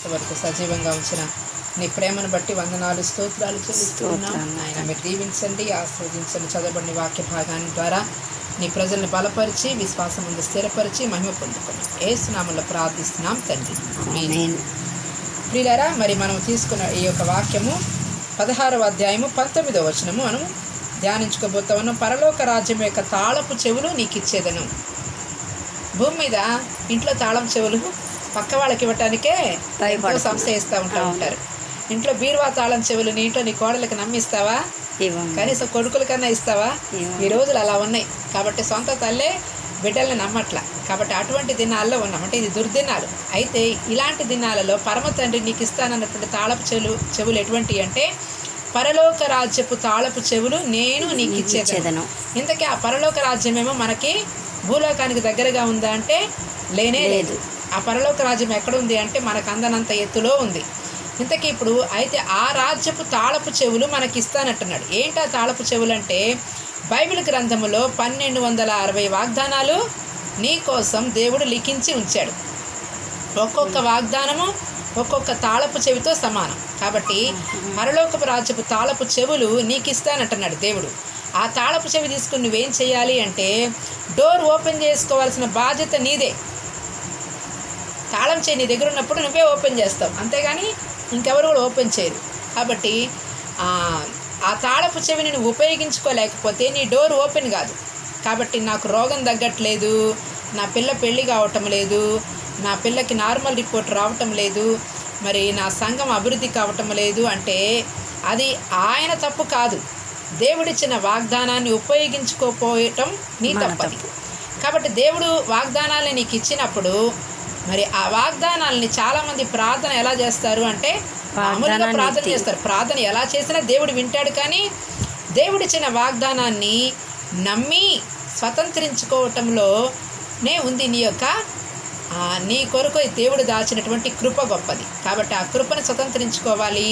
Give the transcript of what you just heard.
ఇంతవరకు సజీవంగా ఉంచిన నీ ప్రేమను బట్టి వందనాలు స్తోత్రాలు చెల్లిస్తున్నాం. ఆయన మీరు దీవించండి, ఆస్వాదించండి. చదవబడిన వాక్య భాగాన్ని ద్వారా నీ ప్రజల్ని బలపరిచి విశ్వాసం ముందు స్థిరపరిచి మహిమ పొందుకోండి. యేసు నామములో ప్రార్థిస్తున్నాం తండ్రి. ప్రియులారా, మరి మనం తీసుకున్న ఈ యొక్క వాక్యము 16వ అధ్యాయము 19వ వచనము మనం ధ్యానించుకోబోతా ఉన్నాం. పరలోక రాజ్యం యొక్క తాళపు చెవులు నీకు ఇచ్చేదను. భూమి మీద ఇంట్లో తాళం చెవులు పక్క వాళ్ళకి ఇవ్వటానికే సంశయిస్తూ ఉంటారు. ఇంట్లో బీరువా తాళం చెవులు నీ ఇంట్లో నీ కోడలకి నమ్మిస్తావా? కనీసం కొడుకుల కన్నా ఇస్తావా? ఈ రోజులు అలా ఉన్నాయి. కాబట్టి సొంత తల్లే బిడ్డల్ని నమ్మట్ల. కాబట్టి అటువంటి దినాల్లో ఉన్నాం. అంటే ఇది దుర్దినాలు. అయితే ఇలాంటి దినాలలో పరమ తండ్రి నీకు ఇస్తానన్నటువంటి తాళపు చెవులు ఎటువంటివి అంటే పరలోక రాజ్యపు తాళపు చెవులు నేను నీకు ఇచ్చేదను. ఇంతకీ ఆ పరలోక రాజ్యమేమో మనకి భూలోకానికి దగ్గరగా ఉందా అంటే లేనే లేదు. ఆ పరలోక రాజ్యం ఎక్కడుంది అంటే మనకు అందనంత ఎత్తులో ఉంది. ఇంతకీ ఇప్పుడు అయితే ఆ రాజ్యపు తాళపు చెవులు మనకి ఇస్తానంటున్నాడు. ఏంటి ఆ తాళపు చెవులు అంటే బైబిల్ గ్రంథములో 1260 వాగ్దానాలు నీ కోసం దేవుడు లిఖించి ఉంచాడు. ఒక్కొక్క వాగ్దానము ఒక్కొక్క తాళపు చెవితో సమానం. కాబట్టి పరలోకపు రాజ్యపు తాళపు చెవులు నీకు ఇస్తానంటున్నాడు దేవుడు. ఆ తాళపు చెవి తీసుకుని నువ్వేం చేయాలి అంటే డోర్ ఓపెన్ చేసుకోవాల్సిన బాధ్యత నీదే. తాళం చేయి నీ దగ్గర ఉన్నప్పుడు నువ్వే ఓపెన్ చేస్తావు, అంతేగాని ఇంకెవరు కూడా ఓపెన్ చేయరు. కాబట్టి ఆ తాళపు చెవిని నువ్వు ఉపయోగించుకోలేకపోతే నీ డోర్ ఓపెన్ కాదు. కాబట్టి నాకు రోగం తగ్గట్లేదు, నా పిల్ల పెళ్ళి కావటం లేదు, నా పిల్లకి నార్మల్ రిపోర్ట్ రావటం లేదు, మరి నా సంఘం అభివృద్ధి కావటం లేదు అంటే అది ఆయన తప్పు కాదు. దేవుడిచ్చిన వాగ్దానాన్ని ఉపయోగించుకోపోయటం నీ తప్పది. కాబట్టి దేవుడు వాగ్దానాలని నీకు ఇచ్చినప్పుడు మరి ఆ వాగ్దానాలని చాలామంది ప్రార్థన ఎలా చేస్తారు అంటే మామూలుగా ప్రార్థన చేస్తారు. ప్రార్థన ఎలా చేసినా దేవుడు వింటాడు. కానీ దేవుడిచ్చిన వాగ్దానాన్ని నమ్మి స్వతంత్రించుకోవటంలోనే ఉంది నీ కొరకు దేవుడు దాచినటువంటి కృప గొప్పది. కాబట్టి ఆ కృపను స్వతంత్రించుకోవాలి.